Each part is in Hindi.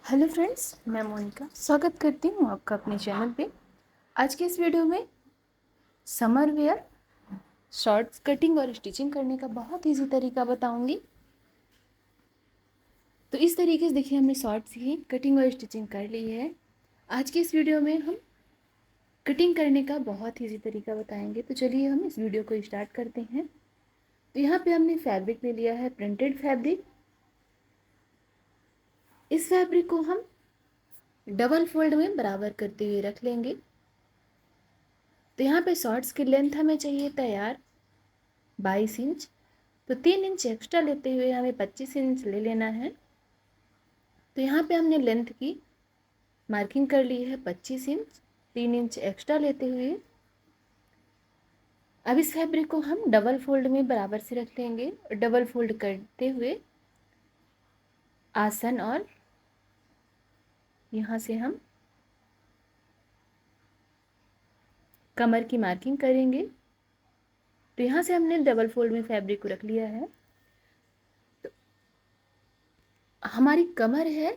हेलो फ्रेंड्स, मैं मोनिका स्वागत करती हूँ आपका अपने चैनल पे। आज के इस वीडियो में समर वेयर शॉर्ट्स कटिंग और स्टिचिंग करने का बहुत ईजी तरीका बताऊंगी। तो इस तरीके से देखिए, हमने शॉर्ट्स की कटिंग और स्टिचिंग कर ली है। आज के इस वीडियो में हम कटिंग करने का बहुत ईजी तरीका बताएंगे। तो चलिए हम इस वीडियो को स्टार्ट करते हैं। तो यहाँ पे हमने फैब्रिक ले लिया है, प्रिंटेड फैब्रिक। इस फैब्रिक को हम डबल फोल्ड में बराबर करते हुए रख लेंगे। तो यहाँ पे शॉर्ट्स की लेंथ हमें चाहिए तैयार 22 इंच। तो 3 इंच एक्स्ट्रा लेते हुए हमें 25 इंच ले लेना है। तो यहाँ पे हमने लेंथ की मार्किंग कर ली है 25 इंच, 3 इंच एक्स्ट्रा लेते हुए। अब इस फैब्रिक को हम डबल फोल्ड में बराबर से रख लेंगे और डबल फोल्ड करते हुए आसन और यहाँ से हम कमर की मार्किंग करेंगे। तो यहाँ से हमने डबल फोल्ड में फैब्रिक को रख लिया है। तो हमारी कमर है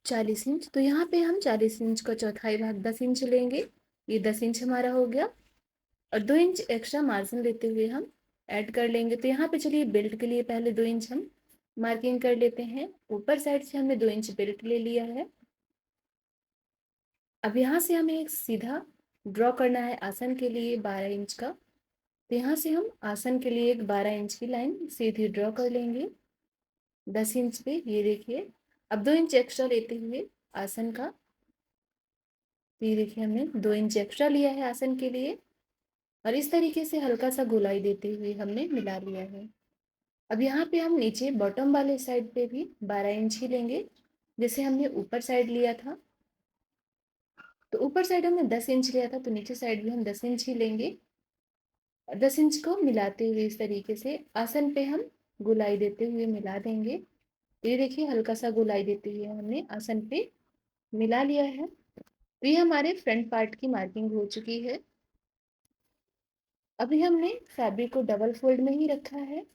40 इंच। तो यहाँ पे हम 40 इंच का चौथाई भाग 10 इंच लेंगे। ये 10 इंच हमारा हो गया और 2 इंच एक्स्ट्रा मार्जिन लेते हुए हम ऐड कर लेंगे। तो यहाँ पे चलिए बेल्ट के लिए पहले 2 इंच हम मार्किंग कर लेते हैं। ऊपर साइड से हमने 2 इंच बेल्ट ले लिया है। अब यहाँ से हमें एक सीधा ड्रॉ करना है आसन के लिए 12 इंच का। तो यहाँ से हम आसन के लिए एक 12 इंच की लाइन सीधी ड्रॉ कर लेंगे 10 इंच पे। ये देखिए, अब 2 इंच एक्स्ट्रा लेते हुए आसन का, तो ये देखिए हमने 2 इंच एक्स्ट्रा लिया है आसन के लिए और इस तरीके से हल्का सा गोलाई देते हुए हमने मिला लिया है। अब यहाँ पे हम नीचे बॉटम वाले साइड पे भी 12 इंच ही लेंगे, जैसे हमने ऊपर साइड लिया था। तो ऊपर साइड हमने 10 इंच लिया था, तो नीचे साइड भी हम 10 इंच ही लेंगे और 10 इंच को मिलाते हुए इस तरीके से आसन पे हम गोलाई देते हुए मिला देंगे। तो ये देखिए, हल्का सा गोलाई देते हुए हमने आसन पे मिला लिया है। तो ये हमारे फ्रंट पार्ट की मार्किंग हो चुकी है। अभी हमने फैब्रिक को डबल फोल्ड में ही रखा है।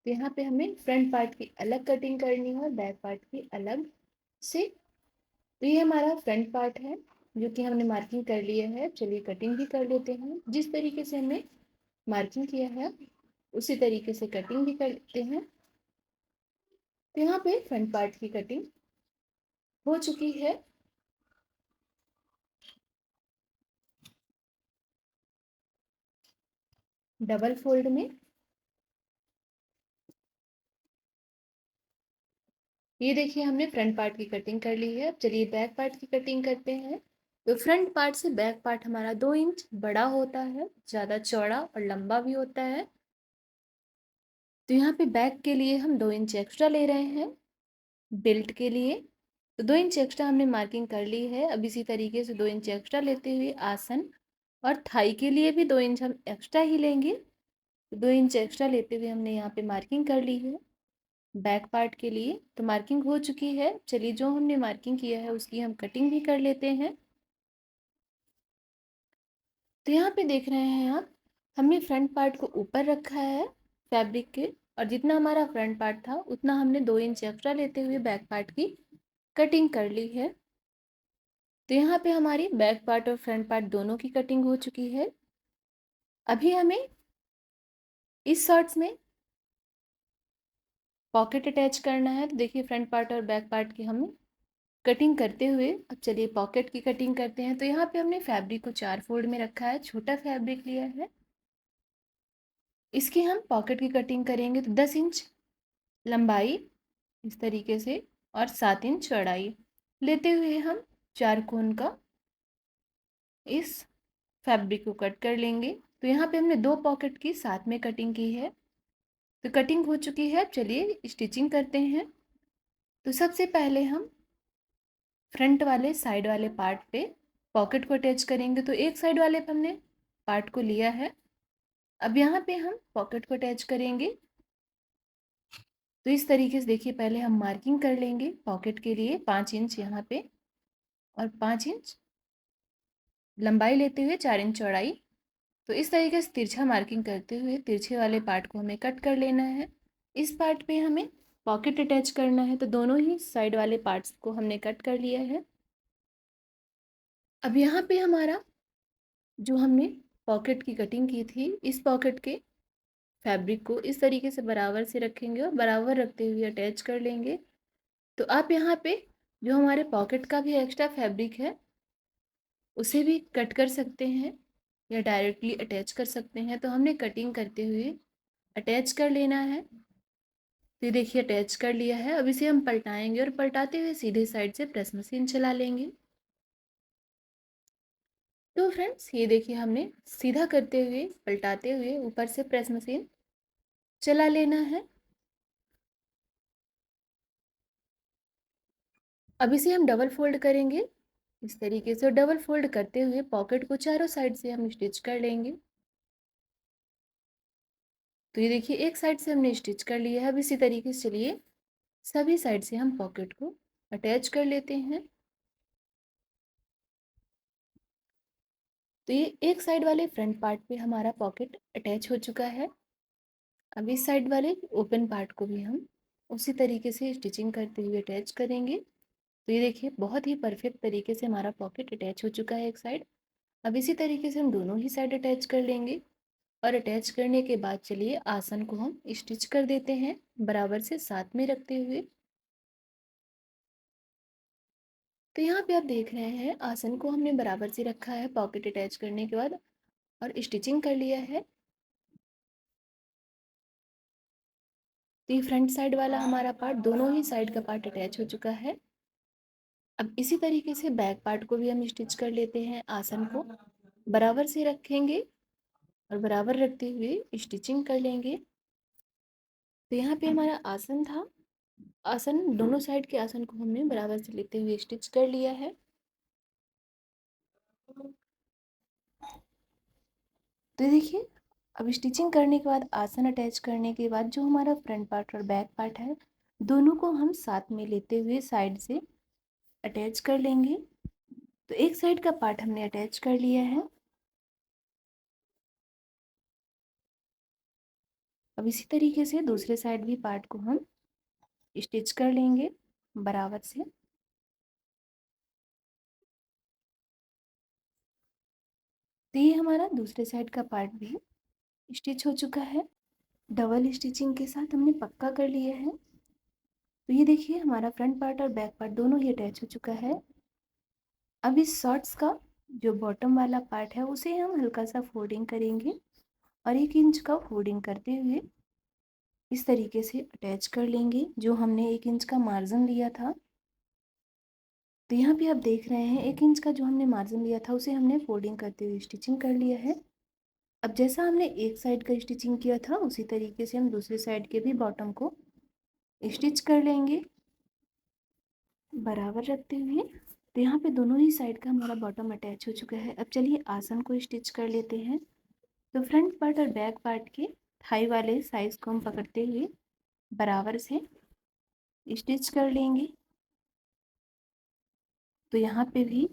तो यहाँ पे हमें फ्रंट पार्ट की अलग कटिंग करनी है और बैक पार्ट की अलग से। तो ये हमारा फ्रंट पार्ट है जो कि हमने मार्किंग कर लिया है। चलिए कटिंग भी कर लेते हैं। जिस तरीके से हमने मार्किंग किया है उसी तरीके से कटिंग भी कर लेते हैं। तो यहाँ पे फ्रंट पार्ट की कटिंग हो चुकी है। डबल फोल्ड में ये देखिए, हमने फ्रंट पार्ट की कटिंग कर ली है। अब चलिए बैक पार्ट की कटिंग करते हैं। तो फ्रंट पार्ट से बैक पार्ट हमारा 2 इंच बड़ा होता है, ज़्यादा चौड़ा और लंबा भी होता है। तो यहाँ पे बैक के लिए हम 2 इंच एक्स्ट्रा ले रहे हैं बेल्ट के लिए। तो 2 इंच एक्स्ट्रा हमने मार्किंग कर ली है। अब इसी तरीके से 2 इंच एक्स्ट्रा लेते हुए आसन और थाई के लिए भी 2 इंच हम एक्स्ट्रा ही लेंगे। तो 2 इंच एक्स्ट्रा लेते हुए हमने यहाँ पे मार्किंग कर ली है बैक पार्ट के लिए। तो मार्किंग हो चुकी है। चलिए जो हमने मार्किंग किया है उसकी हम कटिंग भी कर लेते हैं। तो यहाँ पे देख रहे हैं आप, हमने फ्रंट पार्ट को ऊपर रखा है फैब्रिक के और जितना हमारा फ्रंट पार्ट था उतना हमने 2 इंच एक्स्ट्रा लेते हुए बैक पार्ट की कटिंग कर ली है। तो यहाँ पे हमारी बैक पार्ट और फ्रंट पार्ट दोनों की कटिंग हो चुकी है। अभी हमें इस शर्ट्स में पॉकेट अटैच करना है। तो देखिए, फ्रंट पार्ट और बैक पार्ट की हम कटिंग करते हुए अब चलिए पॉकेट की कटिंग करते हैं। तो यहाँ पे हमने फैब्रिक को 4 फोल्ड में रखा है, छोटा फैब्रिक लिया है। इसकी हम पॉकेट की कटिंग करेंगे। तो 10 इंच लंबाई इस तरीके से और 7 इंच चौड़ाई लेते हुए हम 4 कोण का इस फैब्रिक को कट कर लेंगे। तो यहाँ पे हमने 2 पॉकेट की साथ में कटिंग की है। तो कटिंग हो चुकी है। चलिए स्टिचिंग करते हैं। तो सबसे पहले हम फ्रंट वाले साइड वाले पार्ट पे पॉकेट को अटैच करेंगे। तो एक साइड वाले पे हमने पार्ट को लिया है। अब यहाँ पे हम पॉकेट को अटैच करेंगे। तो इस तरीके से देखिए, पहले हम मार्किंग कर लेंगे पॉकेट के लिए 5 इंच यहाँ पे और 5 इंच लंबाई लेते हुए 4 इंच चौड़ाई। तो इस तरीके से तिरछा मार्किंग करते हुए तिरछे वाले पार्ट को हमें कट कर लेना है। इस पार्ट पे हमें पॉकेट अटैच करना है, तो दोनों ही साइड वाले पार्ट्स को हमने कट कर लिया है। अब यहाँ पे हमारा जो हमने पॉकेट की कटिंग की थी, इस पॉकेट के फैब्रिक को इस तरीके से बराबर से रखेंगे और बराबर रखते हुए अटैच कर लेंगे। तो आप यहाँ पे जो हमारे पॉकेट का भी एक्स्ट्रा फैब्रिक है उसे भी कट कर सकते हैं या डायरेक्टली अटैच कर सकते हैं। तो हमने कटिंग करते हुए अटैच कर लेना है। तो ये देखिए अटैच कर लिया है। अब इसे हम पलटाएंगे और पलटाते हुए सीधे साइड से प्रेस मशीन चला लेंगे। तो फ्रेंड्स ये देखिए हमने सीधा करते हुए पलटाते हुए ऊपर से प्रेस मशीन चला लेना है। अब इसे हम डबल फोल्ड करेंगे इस तरीके से। डबल फोल्ड करते हुए पॉकेट को चारों साइड से हम स्टिच कर लेंगे। तो ये देखिए एक साइड से हमने स्टिच कर लिया है। अब इसी तरीके से चलिए सभी साइड से हम पॉकेट को अटैच कर लेते हैं। तो ये एक साइड वाले फ्रंट पार्ट पे हमारा पॉकेट अटैच हो चुका है। अब इस साइड वाले ओपन पार्ट को भी हम उसी तरीके से स्टिचिंग करते हुए अटैच करेंगे। तो ये देखिए बहुत ही परफेक्ट तरीके से हमारा पॉकेट अटैच हो चुका है एक साइड। अब इसी तरीके से हम दोनों ही साइड अटैच कर लेंगे और अटैच करने के बाद चलिए आसन को हम स्टिच कर देते हैं बराबर से साथ में रखते हुए। तो यहाँ पे आप देख रहे हैं आसन को हमने बराबर से रखा है पॉकेट अटैच करने के बाद और स्टिचिंग कर लिया है। तो ये फ्रंट साइड वाला हमारा पार्ट दोनों ही साइड का पार्ट अटैच हो चुका है। अब इसी तरीके से बैक पार्ट को भी हम स्टिच कर लेते हैं। आसन को बराबर से रखेंगे और बराबर रखते हुए स्टिचिंग कर लेंगे। तो यहाँ पे हमारा आसन था। आसन दोनों साइड के आसन को हमने बराबर से लेते हुए स्टिच कर लिया है। तो देखिए अब स्टिचिंग करने के बाद आसन अटैच करने के बाद जो हमारा फ्रंट पार्ट और बैक पार्ट है दोनों को हम साथ में लेते हुए साइड से अटैच कर लेंगे। तो एक साइड का पार्ट हमने अटैच कर लिया है। अब इसी तरीके से दूसरे साइड भी पार्ट को हम स्टिच कर लेंगे बराबर से। तो ये हमारा दूसरे साइड का पार्ट भी स्टिच हो चुका है। डबल स्टिचिंग के साथ हमने पक्का कर लिया है। तो ये देखिए हमारा फ्रंट पार्ट और बैक पार्ट दोनों ही अटैच हो चुका है। अब इस शॉर्ट्स का जो बॉटम वाला पार्ट है उसे हम हल्का सा फोल्डिंग करेंगे और 1 इंच का फोल्डिंग करते हुए इस तरीके से अटैच कर लेंगे जो हमने 1 इंच का मार्जिन लिया था। तो यहाँ पे आप देख रहे हैं 1 इंच का जो हमने मार्जिन लिया था उसे हमने फोल्डिंग करते हुए स्टिचिंग कर लिया है। अब जैसा हमने एक साइड का स्टिचिंग किया था उसी तरीके से हम दूसरे साइड के भी बॉटम को स्टिच कर लेंगे बराबर रखते हुए। तो यहाँ पे दोनों ही साइड का हमारा बॉटम अटैच हो चुका है। अब चलिए आसन को स्टिच कर लेते हैं। तो फ्रंट पार्ट और बैक पार्ट के थाई वाले साइज को हम पकड़ते हुए बराबर से स्टिच कर लेंगे। तो यहाँ पे भी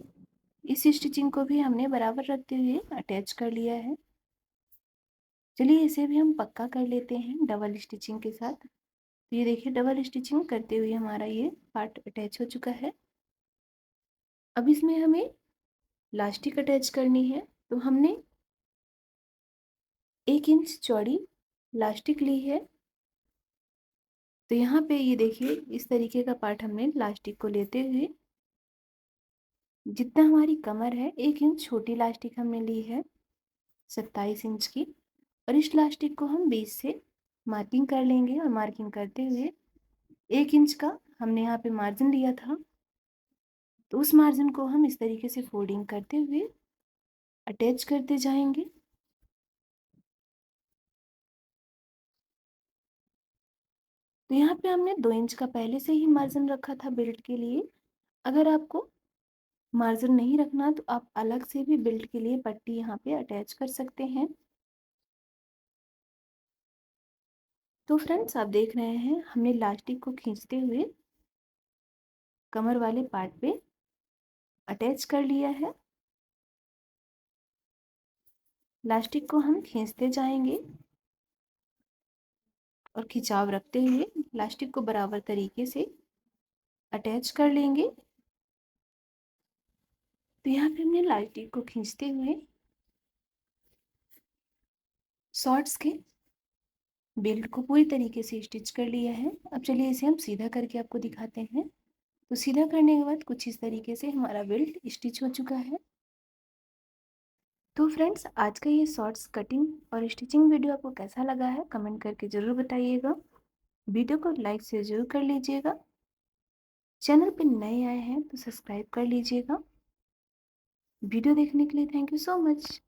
इस स्टिचिंग को भी हमने बराबर रखते हुए अटैच कर लिया है। चलिए इसे भी हम पक्का कर लेते हैं डबल स्टिचिंग के साथ। तो ये देखिए डबल स्टिचिंग करते हुए हमारा ये पार्ट अटैच हो चुका है। अब इसमें हमें लास्टिक अटैच करनी है। तो हमने 1 इंच चौड़ी लास्टिक ली है। तो यहाँ पे ये देखिए इस तरीके का पार्ट हमने लास्टिक को लेते हुए जितना हमारी कमर है 1 इंच छोटी लास्टिक हमने ली है 27 इंच की। और इस लास्टिक को हम बीच से मार्किंग कर लेंगे और मार्किंग करते हुए 1 इंच का हमने यहाँ पे मार्जिन लिया था। तो उस मार्जिन को हम इस तरीके से फोल्डिंग करते हुए अटैच करते जाएंगे। तो यहाँ पे हमने 2 इंच का पहले से ही मार्जिन रखा था बेल्ट के लिए। अगर आपको मार्जिन नहीं रखना तो आप अलग से भी बेल्ट के लिए पट्टी यहाँ पे अटैच कर सकते हैं। तो फ्रेंड्स आप देख रहे हैं हमने लास्टिक को खींचते हुए कमर वाले पार्ट पे अटैच कर लिया है। लास्टिक को हम खींचते जाएंगे और खिंचाव रखते हुए इलास्टिक को बराबर तरीके से अटैच कर लेंगे। तो यहाँ पे हमने इलास्टिक को खींचते हुए शॉर्ट्स के बेल्ट को पूरी तरीके से स्टिच कर लिया है। अब चलिए इसे हम सीधा करके आपको दिखाते हैं। तो सीधा करने के बाद कुछ इस तरीके से हमारा बेल्ट स्टिच हो चुका है। तो फ्रेंड्स, आज का ये शॉर्ट्स कटिंग और स्टिचिंग वीडियो आपको कैसा लगा है कमेंट करके ज़रूर बताइएगा। वीडियो को लाइक से ज़रूर कर लीजिएगा। चैनल पर नए आए हैं तो सब्सक्राइब कर लीजिएगा। वीडियो देखने के लिए थैंक यू सो मच।